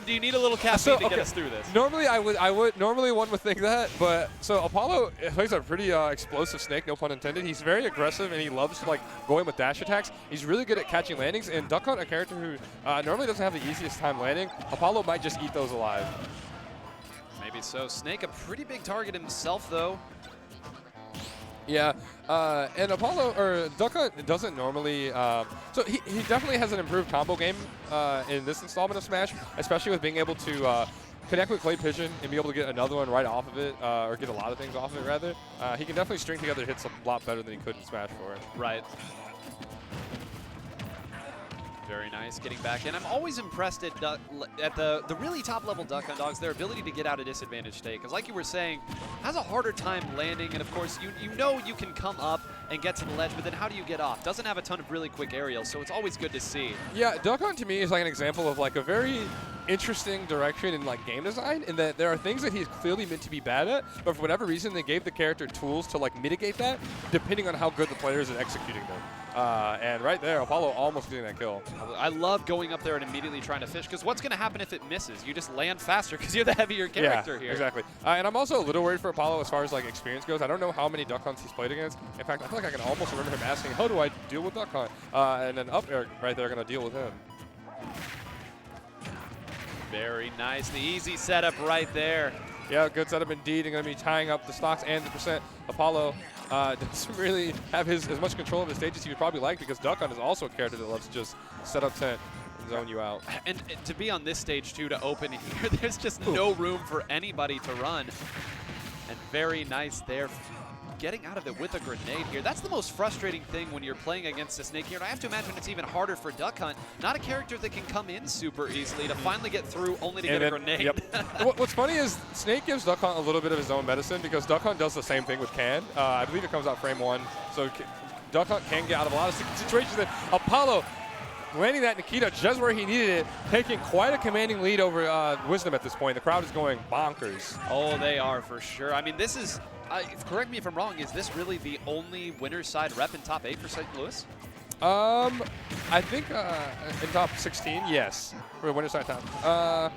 do you need a little caffeine to get us through this? Normally, normally one would think that, but so Apollo plays a pretty explosive Snake, no pun intended. He's very aggressive and he loves like going with dash attacks. He's really good at catching landings, and Duck Hunt, a character who normally doesn't have the easiest time landing, Apollo might just eat those alive. Maybe so. Snake, a pretty big target himself, though. Yeah, and Apollo, or Duck Hunt doesn't normally, so he definitely has an improved combo game in this installment of Smash, especially with being able to connect with Clay Pigeon and be able to get another one right off of it, or get a lot of things off of it, rather. He can definitely string together hits a lot better than he could in Smash 4. Right. Very nice, getting back in. I'm always impressed at the really top-level Duck Hunt dogs, their ability to get out of disadvantage state. Because like you were saying, has a harder time landing, and of course, you know you can come up and get to the ledge, but then how do you get off? Doesn't have a ton of really quick aerials, so it's always good to see. Yeah, Duck Hunt to me is like an example of like a very interesting direction in like game design, in that there are things that he's clearly meant to be bad at, but for whatever reason they gave the character tools to like mitigate that, depending on how good the player is at executing them. And right there, Apollo almost getting that kill. I love going up there and immediately trying to fish, because what's going to happen if it misses? You just land faster because you're the heavier character here. Exactly. And I'm also a little worried for Apollo as far as like experience goes. I don't know how many Duck Hunts he's played against. In fact, I feel like I can almost remember him asking, how do I deal with Duck Hunt? And then up air right there, going to deal with him. Very nice. The easy setup right there. Yeah, good setup indeed, and going to be tying up the stocks and the percent. Apollo doesn't really have as much control of his stage as he would probably like, because Duck Hunt is also a character that loves to just set up tent and zone you out. And to be on this stage, too, to open here, there's just no room for anybody to run. And very nice there. Getting out of it with a grenade here. That's the most frustrating thing when you're playing against a Snake here. And I have to imagine it's even harder for Duck Hunt. Not a character that can come in super easily to finally get through only to get a grenade. Yep. What's funny is Snake gives Duck Hunt a little bit of his own medicine, because Duck Hunt does the same thing with Can. I believe it comes out frame 1. So Duck Hunt can get out of a lot of situations that Apollo landing that Nikita just where he needed it, taking quite a commanding lead over Wisdom at this point. The crowd is going bonkers. Oh, they are for sure. I mean, this is, correct me if I'm wrong, is this really the only winner's side rep in top 8 for St. Louis? I think in top 16, yes, for winner's side top.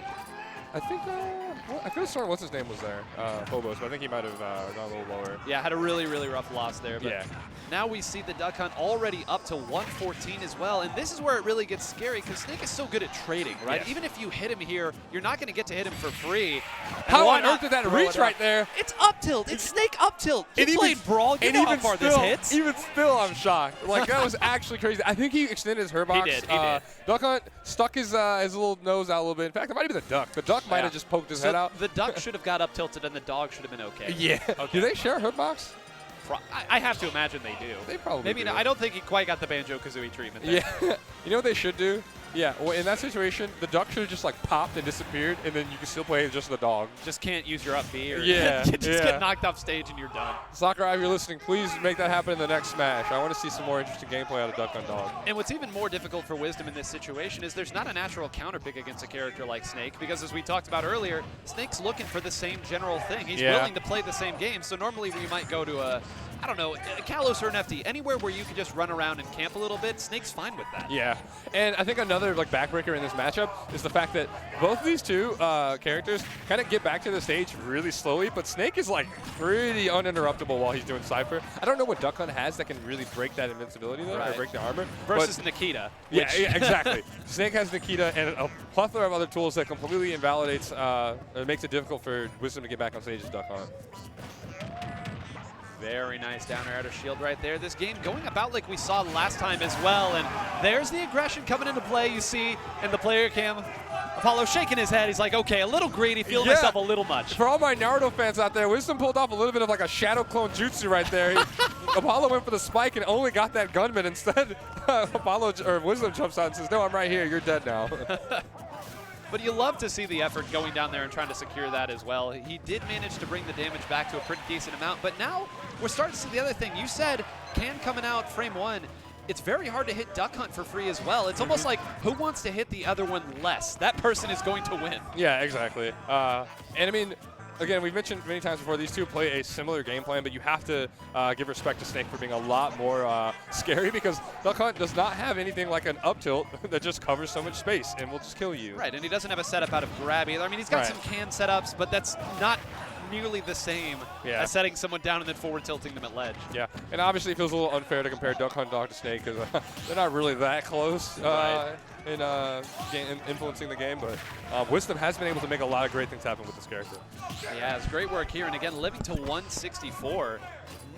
I think, I could have sworn what's his name was there, Phobos, but I think he might have gone a little lower. Yeah, had a really, really rough loss there. But yeah. Now we see the Duck Hunt already up to 114 as well, and this is where it really gets scary, because Snake is so good at trading, right? Yes. Even if you hit him here, you're not going to get to hit him for free. How on earth did that reach right there? It's up tilt. It's Snake up tilt. You played Brawl. You know how far this hits. Even still, I'm shocked. Like, that was actually crazy. I think he extended his her box. He did. Duck Hunt stuck his little nose out a little bit. In fact, it might have been the Duck. The Duck might have just poked his head out. The Duck should have got up tilted, and the Dog should have been okay. Yeah. Okay. Do they share a her box? I have to imagine they do. They probably Maybe do. not. I don't think he quite got the Banjo-Kazooie treatment there. Yeah. You know what they should do? Yeah, well, in that situation, the Duck should have just like popped and disappeared, and then you can still play just the Dog. Just can't use your up B, or get knocked off stage and you're done. Sakurai, if you're listening, please make that happen in the next Smash. I want to see some more interesting gameplay out of Duck Hunt Dog. And what's even more difficult for Wisdom in this situation is there's not a natural counter pick against a character like Snake, because as we talked about earlier, Snake's looking for the same general thing. He's willing to play the same game, so normally we might go to a, I don't know, a Kalos or an FD, anywhere where you can just run around and camp a little bit. Snake's fine with that. Yeah, and I think another like backbreaker in this matchup is the fact that both of these two characters kind of get back to the stage really slowly, but Snake is like pretty uninterruptible while he's doing Cypher. I don't know what Duck Hunt has that can really break that invincibility though, or break the armor. Versus Nikita. Yeah, exactly. Snake has Nikita and a plethora of other tools that completely invalidates, or makes it difficult for Wisdom to get back on stage as Duck Hunt. Very nice down air out of shield right there. This game going about like we saw last time as well, and there's the aggression coming into play, you see, in the player cam. Apollo shaking his head. He's like, okay, a little greedy, feeling myself a little much. For all my Naruto fans out there, Wisdom pulled off a little bit of like a shadow clone jutsu right there. Apollo went for the spike and only got that gunman. Instead, Wisdom jumps out and says, no, I'm right here. You're dead now. But you love to see the effort going down there and trying to secure that as well. He did manage to bring the damage back to a pretty decent amount, but now we're starting to see the other thing. You said Can coming out frame 1. It's very hard to hit Duck Hunt for free as well. It's almost like, who wants to hit the other one less? That person is going to win. Yeah, exactly. And I mean, again, we've mentioned many times before, these two play a similar game plan, but you have to give respect to Snake for being a lot more scary because Duck Hunt does not have anything like an up tilt that just covers so much space and will just kill you. Right, and he doesn't have a setup out of grab either. I mean, he's got some can setups, but that's not nearly the same as setting someone down and then forward tilting them at ledge. Yeah, and obviously it feels a little unfair to compare Duck Hunt Dog to Snake because they're not really that close in influencing the game, but Wisdom has been able to make a lot of great things happen with this character. Yeah, it's great work here, and again, living to 164.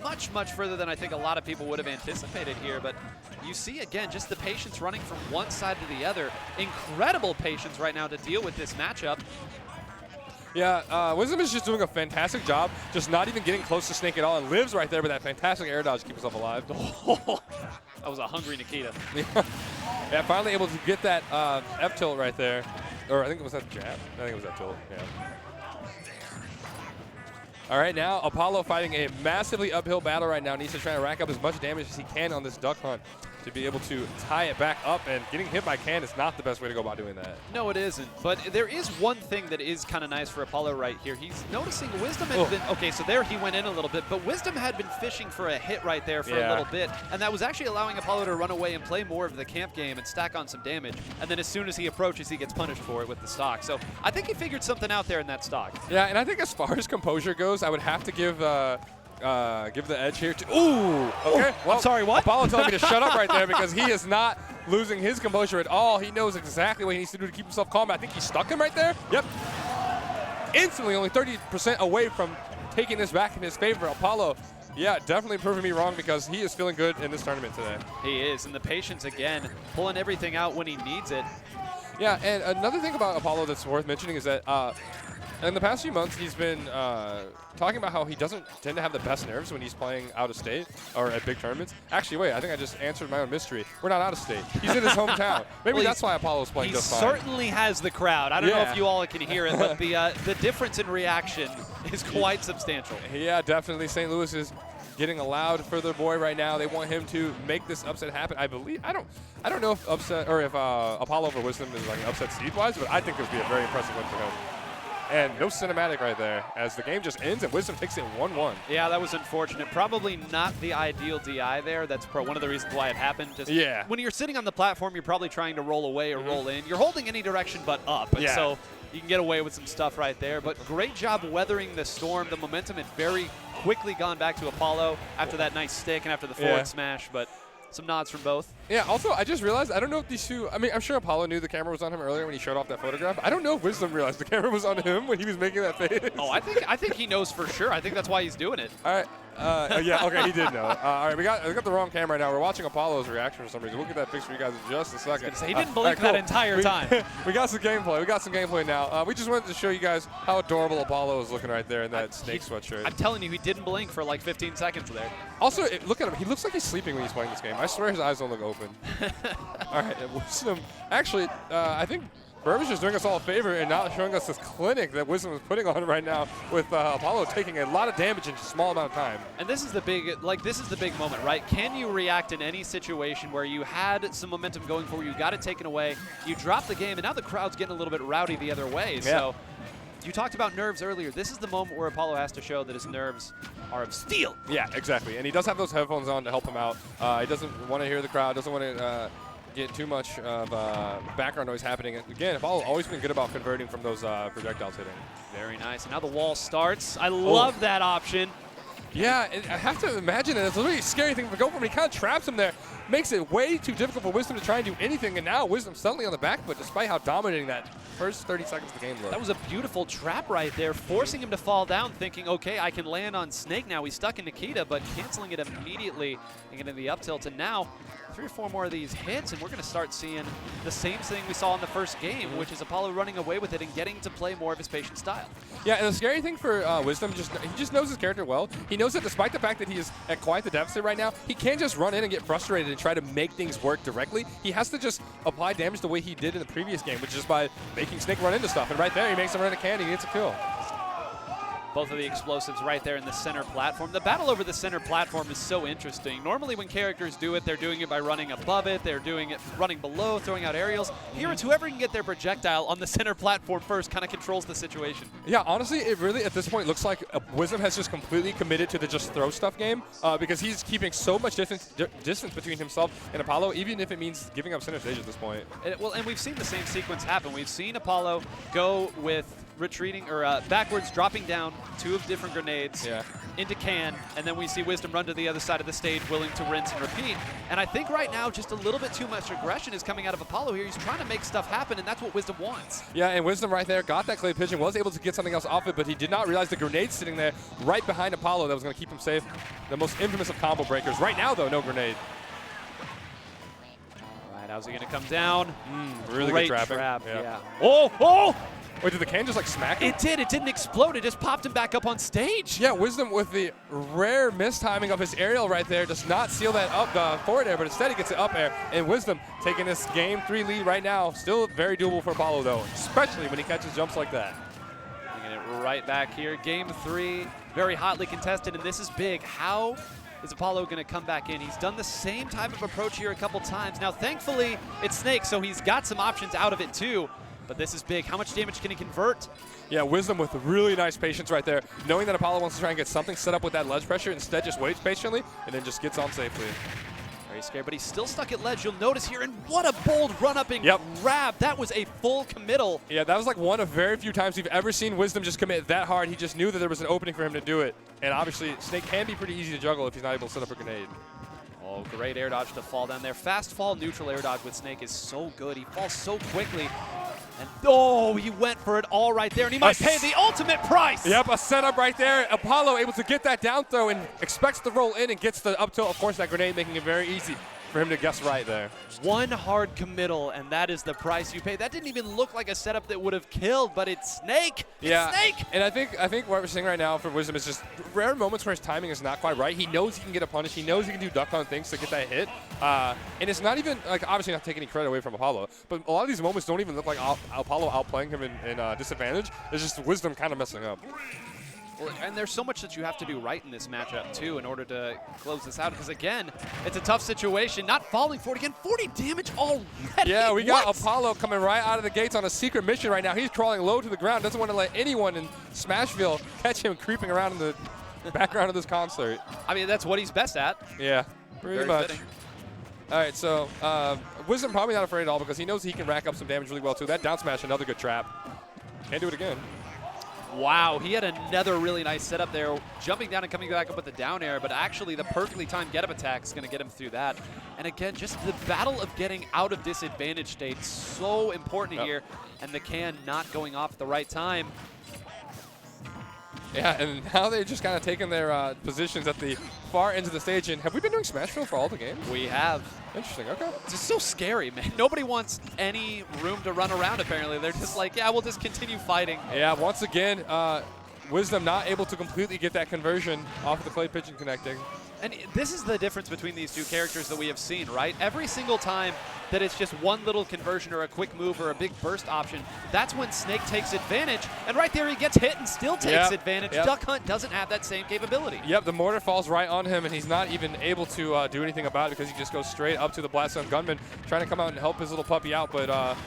Much, much further than I think a lot of people would have anticipated here, but you see, again, just the patience running from one side to the other. Incredible patience right now to deal with this matchup. Yeah, Wisdom is just doing a fantastic job, just not even getting close to Snake at all, and lives right there with that fantastic air dodge to keep himself alive. That was a hungry Nikita. Yeah, finally able to get that F tilt right there. Or I think it was that jab. I think it was that tilt, yeah. All right, now Apollo fighting a massively uphill battle right now. Needs to try and rack up as much damage as he can on this Duck Hunt to be able to tie it back up, and getting hit by can is not the best way to go about doing that. No, it isn't. But there is one thing that is kind of nice for Apollo right here. He's noticing Wisdom has been, okay, so there he went in a little bit, but Wisdom had been fishing for a hit right there for a little bit, and that was actually allowing Apollo to run away and play more of the camp game and stack on some damage. And then as soon as he approaches, he gets punished for it with the stock. So I think he figured something out there in that stock. Yeah, and I think as far as composure goes, I would have to give the edge here to. Ooh! Okay. Well, I'm sorry, what? Apollo telling me to shut up right there because he is not losing his composure at all. He knows exactly what he needs to do to keep himself calm. I think he stuck him right there. Yep. Instantly, only 30% away from taking this back in his favor. Apollo, yeah, definitely proving me wrong because he is feeling good in this tournament today. He is, and the patience again, pulling everything out when he needs it. Yeah, and another thing about Apollo that's worth mentioning is that in the past few months, he's been talking about how he doesn't tend to have the best nerves when he's playing out of state or at big tournaments. Actually, wait, I think I just answered my own mystery. We're not out of state. He's in his hometown. Maybe that's why Apollo's playing just fine. He certainly has the crowd. I don't know if you all can hear it, but the difference in reaction is quite substantial. Yeah, definitely. St. Louis is getting loud for their boy right now. They want him to make this upset happen. I believe. I don't know if upset or if Apollo over Wisdom is like an upset seed-wise, but I think this would be a very impressive win for him. And no cinematic right there as the game just ends and Wisdom takes it 1-1. Yeah, that was unfortunate. Probably not the ideal DI there. That's one of the reasons why it happened. Just when you're sitting on the platform, you're probably trying to roll away or roll in. You're holding any direction but up. And so you can get away with some stuff right there. But great job weathering the storm. The momentum had very quickly gone back to Apollo after that nice stick and after the forward smash. But some nods from both. Yeah, also, I just realized, I don't know if these two, I mean, I'm sure Apollo knew the camera was on him earlier when he showed off that photograph. I don't know if Wisdom realized the camera was on him when he was making that face. Oh, I think he knows for sure. I think that's why he's doing it. All right. Yeah, okay, he did know. All right, we got the wrong camera right now. We're watching Apollo's reaction for some reason. We'll get that fixed for you guys in just a second. He didn't blink that entire time. We got some gameplay. We got some gameplay now. We just wanted to show you guys how adorable Apollo is looking right there in that snake sweatshirt. I'm telling you, he didn't blink for like 15 seconds there. Also, look at him. He looks like he's sleeping when he's playing this game. I swear his eyes don't look open. All right, Wisdom. Actually, I think Burbage is doing us all a favor and not showing us this clinic that Wisdom is putting on right now with Apollo taking a lot of damage in a small amount of time. And this is the big, moment, right? Can you react in any situation where you had some momentum going for you, got it taken away, you drop the game, and now the crowd's getting a little bit rowdy the other way. Yeah. So you talked about nerves earlier. This is the moment where Apollo has to show that his nerves are of steel. Yeah, exactly. And he does have those headphones on to help him out. He doesn't want to hear the crowd, doesn't want to get too much of background noise happening. Again, Apollo always been good about converting from those projectiles hitting. Very nice. And now the wall starts. I love that option. Yeah, I have to imagine that it's a really scary thing to go for him. He kind of traps him there, makes it way too difficult for Wisdom to try and do anything, and now Wisdom suddenly on the back foot despite how dominating that first 30 seconds of the game was. That was a beautiful trap right there, forcing him to fall down, thinking, okay, I can land on Snake now. He's stuck in Nikita, but canceling it immediately and getting the up tilt. And now 3 or 4 more of these hits, and we're going to start seeing the same thing we saw in the first game, which is Apollo running away with it and getting to play more of his patient style. Yeah, and the scary thing for Wisdom, he just knows his character well. He knows that despite the fact that he is at quite the deficit right now, he can't just run in and get frustrated and try to make things work directly. He has to just apply damage the way he did in the previous game, which is by making Snake run into stuff. And right there, he makes him run a can, he gets a kill. Both of the explosives right there in the center platform. The battle over the center platform is so interesting. Normally when characters do it, they're doing it by running above it, they're doing it running below, throwing out aerials. Here it's whoever can get their projectile on the center platform first kind of controls the situation. Yeah, honestly, it really at this point looks like Wisdom has just completely committed to the just throw stuff game because he's keeping so much distance between himself and Apollo, even if it means giving up center stage at this point. And we've seen the same sequence happen. We've seen Apollo go with retreating or backwards, dropping down 2 of different grenades into can, and then we see Wisdom run to the other side of the stage, willing to rinse and repeat. And I think right now just a little bit too much aggression is coming out of Apollo here. He's trying to make stuff happen, and that's what Wisdom wants. Yeah, and Wisdom right there got that clay pigeon, was able to get something else off it, but he did not realize the grenade sitting there right behind Apollo that was going to keep him safe. The most infamous of combo breakers. Right now, though, no grenade. All right, how's he going to come down? Really Great good trapping. trap, Yeah. Oh! Wait, did the can just like smack him? It did. It didn't explode. It just popped him back up on stage. Yeah, Wisdom with the rare mistiming of his aerial right there does not seal that up forward air, but instead he gets it up air. And Wisdom taking this game 3 lead right now. Still very doable for Apollo though, especially when he catches jumps like that. Bringing it right back here. Game 3, very hotly contested, and this is big. How is Apollo going to come back in? He's done the same type of approach here a couple times. Now, thankfully, it's Snake, so he's got some options out of it too. But this is big. How much damage can he convert? Yeah, Wisdom with really nice patience right there, knowing that Apollo wants to try and get something set up with that ledge pressure, instead just waits patiently and then just gets on safely. Very scared, but he's still stuck at ledge. You'll notice here, and what a bold run-up and grab. That was a full committal. Yeah, that was like one of very few times we've ever seen Wisdom just commit that hard. He just knew that there was an opening for him to do it. And obviously, Snake can be pretty easy to juggle if he's not able to set up a grenade. Oh, great air dodge to fall down there. Fast fall, neutral air dodge with Snake is so good. He falls so quickly. And oh, he went for it all right there, and he might pay the ultimate price. Yep, a setup right there. Apollo able to get that down throw and expects the roll in and gets the up tilt. Of course, that grenade making it very easy for him to guess right there. One hard committal, and that is the price you pay. That didn't even look like a setup that would have killed, but it's Snake. Yeah, it's Snake. And I think what we're seeing right now for Wisdom is just rare moments where his timing is not quite right. He knows he can get a punish. He knows he can do duck hunt things to get that hit. And it's not even, like, obviously not taking any credit away from Apollo, but a lot of these moments don't even look like Apollo outplaying him in disadvantage. It's just Wisdom kind of messing up. Well, and there's so much that you have to do right in this matchup, too, in order to close this out. Because, again, it's a tough situation. Not falling for it again. 40 damage already. Yeah, we got Apollo coming right out of the gates on a secret mission right now. He's crawling low to the ground. Doesn't want to let anyone in Smashville catch him creeping around in the background of this concert. I mean, that's what he's best at. Yeah, pretty much. Fitting. All right, so Wisdom probably not afraid at all because he knows he can rack up some damage really well, too. That down smash, another good trap. Can't do it again. Wow, he had another really nice setup there, jumping down and coming back up with the down air, but actually the perfectly timed get-up attack is going to get him through that. And again, just the battle of getting out of disadvantage state, so important here, and the can not going off at the right time. Yeah, and now they've just kind of taken their positions at the far ends of the stage. And have we been doing Smashville for all the games? We have. Interesting, okay. It's just so scary, man. Nobody wants any room to run around, apparently. They're just like, yeah, we'll just continue fighting. Yeah, once again, Wisdom not able to completely get that conversion off of the clay pigeon connecting. And this is the difference between these two characters that we have seen, right? Every single time that it's just one little conversion or a quick move or a big burst option, that's when Snake takes advantage. And right there, he gets hit and still takes advantage. Duck Hunt doesn't have that same capability. Yep, the mortar falls right on him, and he's not even able to do anything about it because he just goes straight up to the Blast Zone Gunman, trying to come out and help his little puppy out, but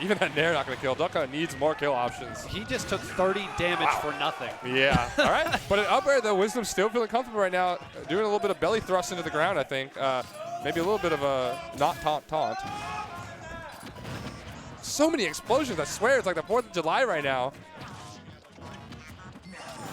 even that Nair not going to kill. Duck Hunt needs more kill options. He just took 30 damage for nothing. Yeah. All right. But an up air, though, Wisdom's still feeling comfortable right now, doing a little bit of belly thrust into the ground, I think. Maybe a little bit of a not taunt. So many explosions. I swear it's like the 4th of July right now.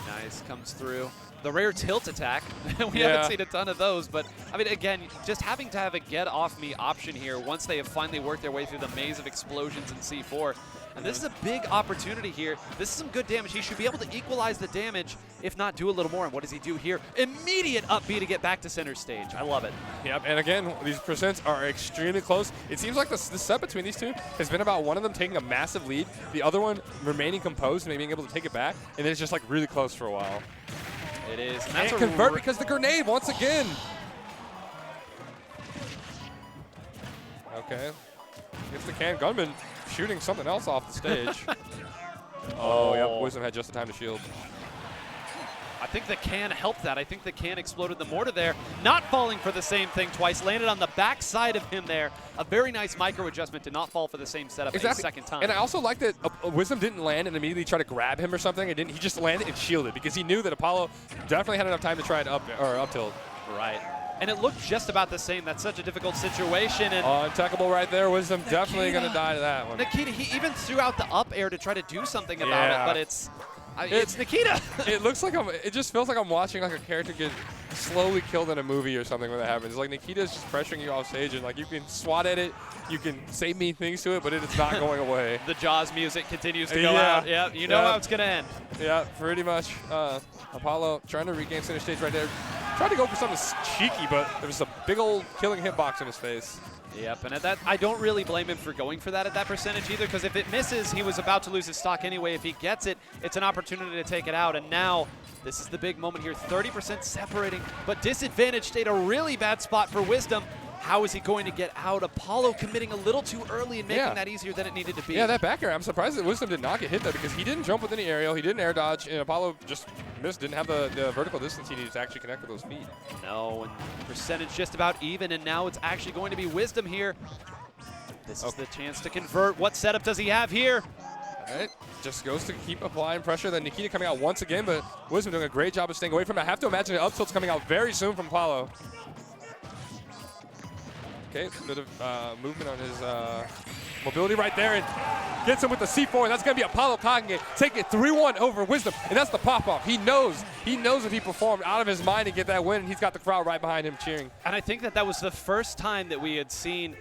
Nice. Comes through. The rare tilt attack. We haven't seen a ton of those, but I mean, again, just having to have a get off me option here once they have finally worked their way through the maze of explosions in C4. And this is a big opportunity here. This is some good damage. He should be able to equalize the damage, if not do a little more. And what does he do here? Immediate up B to get back to center stage. I love it. Yep, and again, these percents are extremely close. It seems like the set between these two has been about one of them taking a massive lead, the other one remaining composed and maybe being able to take it back, and then it's just like really close for a while. It is. And that's convert because the grenade once again. Okay. Gets the can gunman shooting something else off the stage. Oh, yep. Wisdom had just the time to shield. I think the can helped that. I think the can exploded the mortar there. Not falling for the same thing twice. Landed on the back side of him there. A very nice micro adjustment to not fall for the same setup a second time. And I also like that Wisdom didn't land and immediately try to grab him or something. He just landed and shielded because he knew that Apollo definitely had enough time to try it up tilt. Right. And it looked just about the same. That's such a difficult situation. And untechable right there. Wisdom definitely going to die to that one. Nikita, he even threw out the up air to try to do something about it, but it's Nikita. It looks like it just feels like I'm watching like a character get slowly killed in a movie or something when that happens. Like Nikita's just pressuring you off stage, and like you can swat at it, you can say mean things to it, but it's not going away. The Jaws music continues to go out. Yeah, you know how it's going to end. Yeah, pretty much. Apollo trying to regain center stage right there. Tried to go for something cheeky, but there was a big old killing hitbox in his face. Yep, and at that, I don't really blame him for going for that at that percentage either, because if it misses, he was about to lose his stock anyway. If he gets it, it's an opportunity to take it out, and now this is the big moment here. 30% separating, but disadvantage stayed a really bad spot for Wisdom. How is he going to get out? Apollo committing a little too early and making that easier than it needed to be. Yeah, that back air, I'm surprised that Wisdom did not get hit there because he didn't jump with any aerial, he didn't air dodge, and Apollo just missed, didn't have the vertical distance he needed to actually connect with those feet. No, and percentage just about even, and now it's actually going to be Wisdom here. This is the chance to convert. What setup does he have here? All right, just goes to keep applying pressure. Then Nikita coming out once again, but Wisdom doing a great job of staying away from it. I have to imagine the up tilt's coming out very soon from Apollo. Okay, a bit of movement on his mobility right there, and gets him with the C4, and that's going to be ApolloKage taking it 3-1 over Wisdom, and that's the pop-off. He knows if he performed out of his mind and get that win, and he's got the crowd right behind him cheering. And I think that was the first time that we had seen